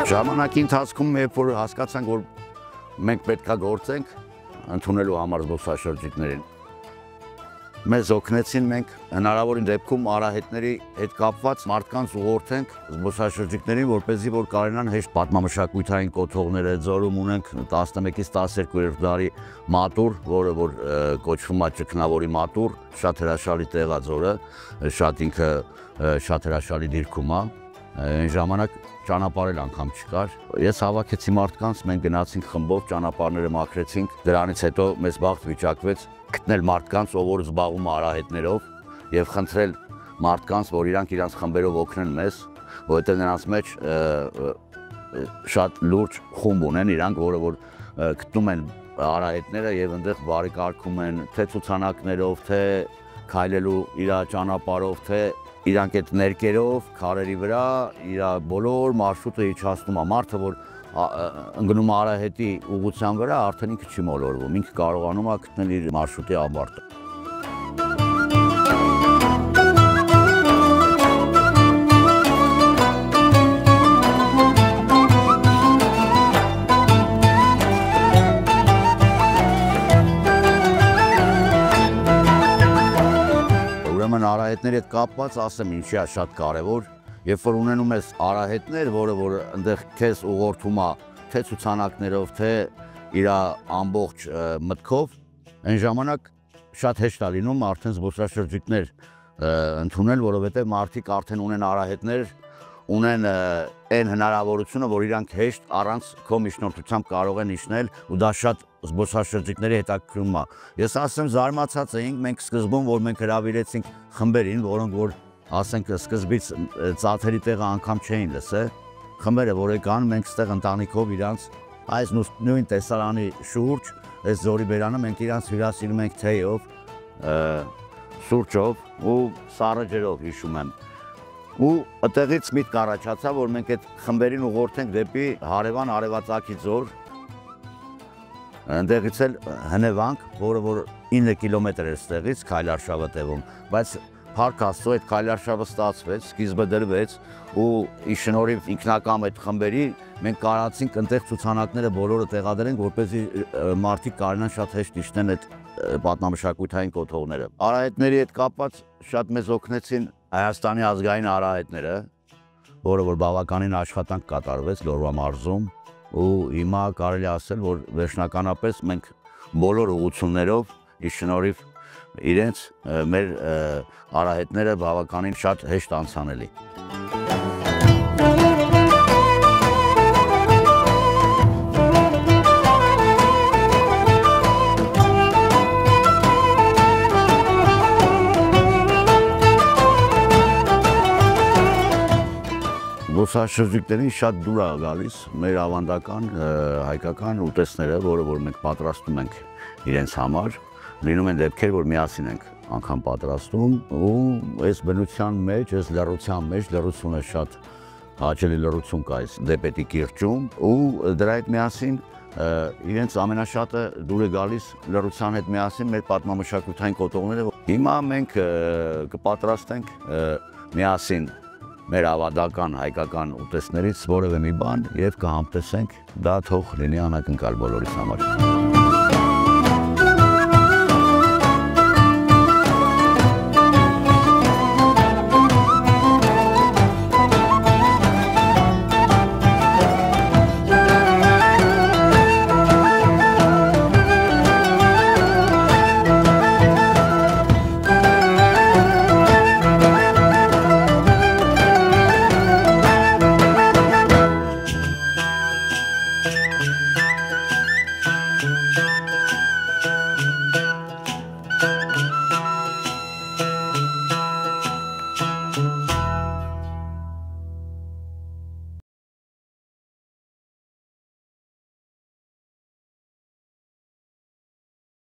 Ժամանակի ընթացքում երբ որ հասկացանք, որ մենք պետք է գործենք ընդունելու համար զբոսաշրջիկներին, մեզ օգնեցին մենք հնարավորին դեպքում արահետների հետ կապված մարդկանց ուղղորդենք զբոսաշրջիկներին, որպեսզի որ կարողանան հեշտ պատմամշակութային կոթողները ձորում ունենք 11-ից 12-րդ դարի մատուր, որը որ կոչվում է ճգնավորի մատուր, շատ հրաշալի տեղ է ձորը, շատ ինքը շատ հրաշալի դիրքում է, այն ժամանակ ճանապարհել անգամ չկար։ Ես հավաքեցի մարդկանց, մենք գնացինք խմբով, ճանապարհները մաքրեցինք, դրանից հետո մեզ բախտ վիճակվեց գտնել մարդկանց, ով որ զբաղվում է արահետներով եւ խնդրել մարդկանց, որ իրանք իրանց խմբերով օգնեն մեզ, որովհետեւ նրանց մեջ շատ լուրջ խումբ ունեն իրանք, որը որ գտնում են արահետները եւ այնտեղ բարեկարգում են թե ցուցանակներով, թե քայլելու իր ճանապարհով, թե իրանք այդ ներկերով, քարերի վրա իր բոլոր մարշրուտը իջացնում է, մարդը որ ընկնում է արահետի ուղղության վրա, արդեն ինքը չի մոլորվում, ինքը կարողանում է գտնել իր մարշրուտի ավարտը։ Արահետների հետ կապված ասեմ ինչի է շատ կարևոր, երբ որ ունենում ես արահետներ, որը որ այնտեղ քեզ ուղղորդում է թե ցուցանակներով, թե իր ամբողջ մտքով, այն ժամանակ շատ հեշտ է լինում արդեն զբոսաշրջիկներ ընդունել, որովհետև մարդիկ արդեն ունեն արահետներ, ունեն այն հնարավորությունը, որ իրանք հեշտ առանց քո միջնորդությամբ կարող են իջնել ու դա շատ զբոսաշրջիկների հետաքրքրում է։ Ես ասեմ զարմացած էինք, մենք սկզբում, որ մենք հրավիրեցինք խմբերին, որոնք որ ասենք սկզբից ծաթերի տեղը անգամ չէին լսել, խմբերը որ եկան, մենք ստեղ ընտանիքով իրանց այս նույն տեսարանի շուրջ, այս ձորի բերանը մենք իրանց հյուրասիրում ենք թեյով, սուրճով ու սառը ջրով հիշում եմ։ Ու այդտեղից միտք առաջացավ, որ մենք այդ խմբերին ուղղորդենք դեպի հարևան արևածագի ձոր, այնտեղից էլ հնևանք, որը որ 9 կիլոմետր էր ստեղից քայլարշավը տևում, բայց փառք Աստծո այդ քայլարշավը ստացվեց, սկիզբը դրվեց ու ի շնորհիվ ինքնակամ այդ խմբերի մենք կարողացինք այնտեղ ցուցանակները բոլորը տեղադրենք, որպեսզի մարդիկ կարողանան շատ հեշտ իջնեն այդ պատմամշակութային կոթողները։ Արահետների հետ կապված շատ մեզ օգնեցին Հայաստանի ազգային արահետները, որը որ բավականին աշխատանք կատարվեց Լոռվա մարզում ու հիմա կարելի ասել, որ վերջնականապես մենք բոլոր ուղղություններով ի շնորհիվ իրենց մեր արահետները բավականին շատ հեշտ անցանելի։ Զբոսաշրջիկներին շատ դուր է գալիս մեր ավանդական հայկական ուտեստները, որը որ մենք պատրաստում ենք իրենց համար, լինում են դեպքեր, որ միասին ենք անգամ պատրաստում ու այս բնության մեջ, այս լռության մեջ, լռությունը շատ հաճելի լռություն կա այս Դեպետի կիրճում ու դրա հետ միասին իրենց ամենաշատը դուր է գալիս լռության հետ միասին մեր պատմամշակութային կոթողները։ Հիմա մենք կպատրաստենք միասին մեր ավանդական հայկական ուտեստներից որևէ մի բան եւ կհամտեսենք, դա թող լինի անակնկալ բոլորիս համար։